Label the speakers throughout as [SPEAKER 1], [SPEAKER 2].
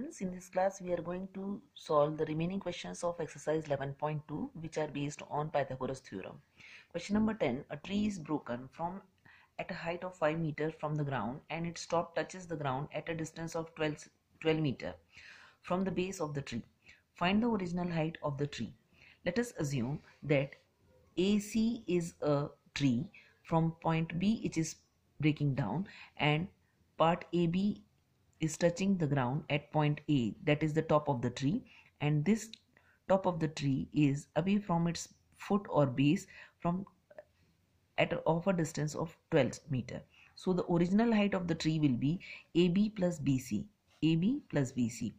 [SPEAKER 1] students, in this class we are going to solve the remaining questions of exercise 11.2 which are based on Pythagoras theorem. Question number 10. A tree is broken from at a height of 5 meters from the ground and its top touches the ground at a distance of 12 meters from the base of the tree. Find the original height of the tree. Let us assume that AC is a tree. From point B it is breaking down and part AB is touching the ground at point A, that is the top of the tree, and this top of the tree is away from its foot or base from of a distance of 12 meter. So the original height of the tree will be AB plus BC. AB plus BC.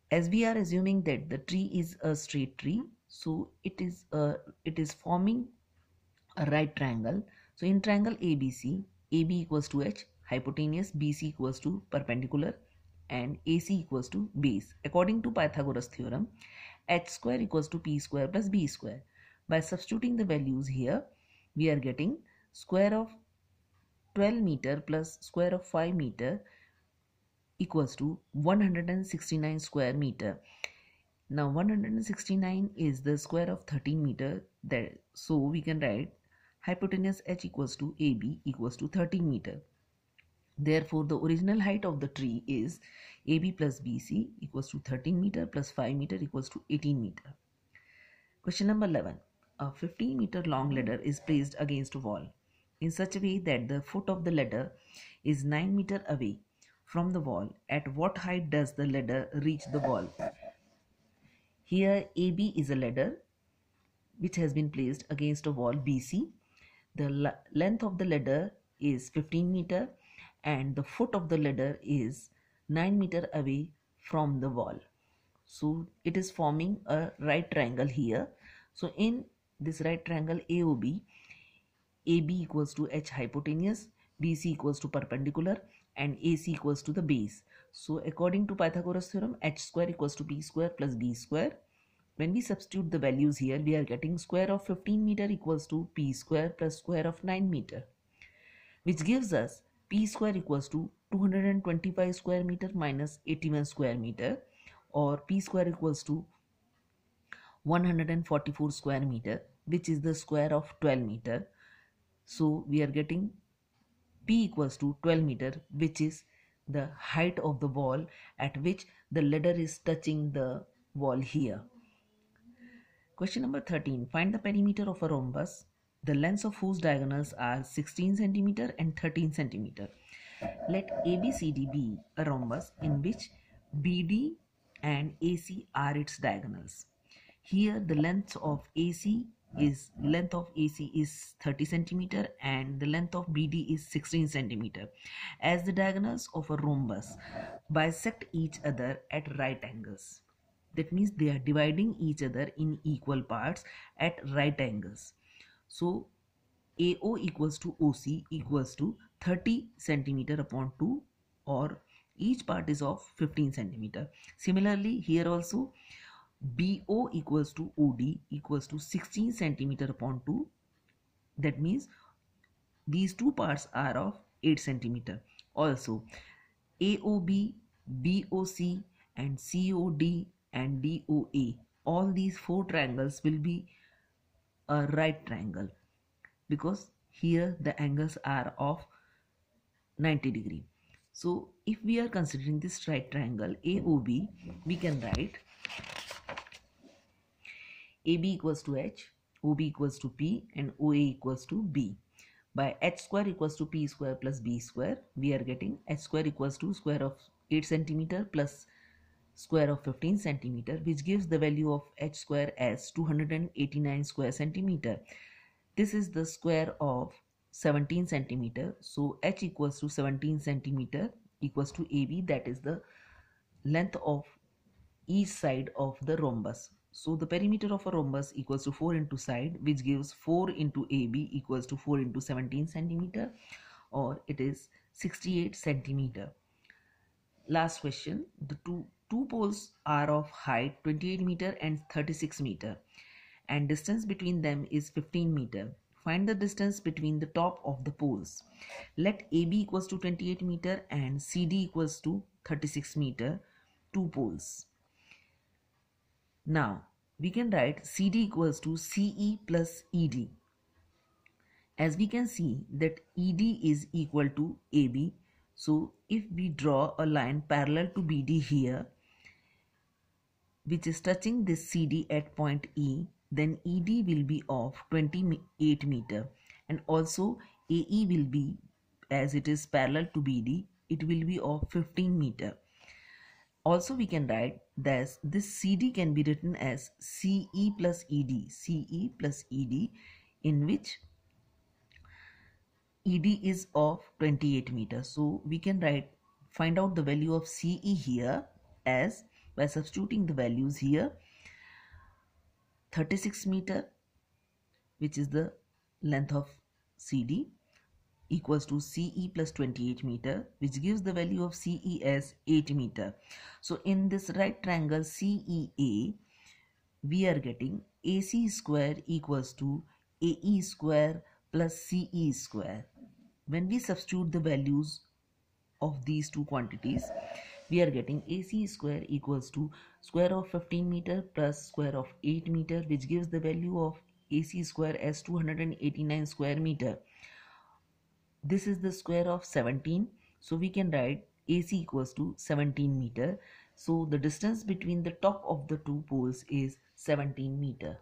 [SPEAKER 1] As we are assuming that the tree is a straight tree, so it is forming a right triangle. So in triangle ABC, AB equals to H, hypotenuse, BC equals to perpendicular, and AC equals to base. According to Pythagoras theorem, H square equals to P square plus B square. By substituting the values here, we are getting square of 12 meter plus square of 5 meter equals to 169 square meter. Now 169 is the square of 13 meter, so we can write hypotenuse H equals to AB equals to 13 meter. Therefore, the original height of the tree is AB plus BC equals to 13 meter plus 5 meter equals to 18 meter. Question number 11. A 15 meter long ladder is placed against a wall in such a way that the foot of the ladder is 9 meter away from the wall. At what height does the ladder reach the wall? Here AB is a ladder which has been placed against a wall BC. The length of the ladder is 15 meter and the foot of the ladder is 9 meter away from the wall. So it is forming a right triangle here. So in this right triangle AOB, AB equals to H hypotenuse, BC equals to perpendicular, and AC equals to the base. So according to Pythagoras theorem, H square equals to P square plus B square. When we substitute the values here, we are getting square of 15 meter equals to P square plus square of 9 meter, which gives us P square equals to 225 square meter minus 81 square meter, or P square equals to 144 square meter, which is the square of 12 meter. So we are getting P equals to 12 meter, which is the height of the wall at which the ladder is touching the wall here. Question number 13. Find the perimeter of a rhombus, the lengths of whose diagonals are 16 cm and 13 cm. Let ABCD be a rhombus in which BD and AC are its diagonals. Here the length of AC is 30 cm and the length of BD is 16 cm. As the diagonals of a rhombus bisect each other at right angles. That means they are dividing each other in equal parts at right angles. So AO equals to OC equals to 30 centimeter upon 2, or each part is of 15 centimeter. Similarly, here also BO equals to OD equals to 16 centimeter upon 2. That means these two parts are of 8 centimeter. Also AOB, BOC and COD and DOA, all these four triangles will be a right triangle because here the angles are of 90 degree. So if we are considering this right triangle AOB, we can write AB equals to H, OB equals to P and OA equals to B. By H square equals to P square plus B square, we are getting H square equals to square of 8 centimeter plus square of 15 centimeter, which gives the value of H square as 289 square centimeter. This is the square of 17 centimeter. So H equals to 17 centimeter equals to AB, that is the length of each side of the rhombus. So the perimeter of a rhombus equals to 4 into side, which gives 4 into AB equals to 4 into 17 centimeter, or it is 68 centimeter. Last question. The two poles are of height 28 meter and 36 meter and distance between them is 15 meter. Find the distance between the top of the poles. Let AB equals to 28 meter and CD equals to 36 meter, two poles. Now we can write CD equals to CE plus ED. As we can see that ED is equal to AB. So if we draw a line parallel to BD here, which is touching this CD at point E, then ED will be of 28 meter, and also AE will be, as it is parallel to BD, it will be of 15 meter. Also we can write that this CD can be written as CE plus ED, CE plus ED, in which ED is of 28 meters. So we can find out the value of CE here as, by substituting the values here, 36 meter, which is the length of CD, equals to CE plus 28 meter, which gives the value of CE as 8 meter. So in this right triangle CEA, we are getting AC square equals to AE square plus CE square. When we substitute the values of these two quantities, we are getting AC square equals to square of 15 meter plus square of 8 meter, which gives the value of AC square as 289 square meter. This is the square of 17, so we can write AC equals to 17 meter. So the distance between the top of the two poles is 17 meter.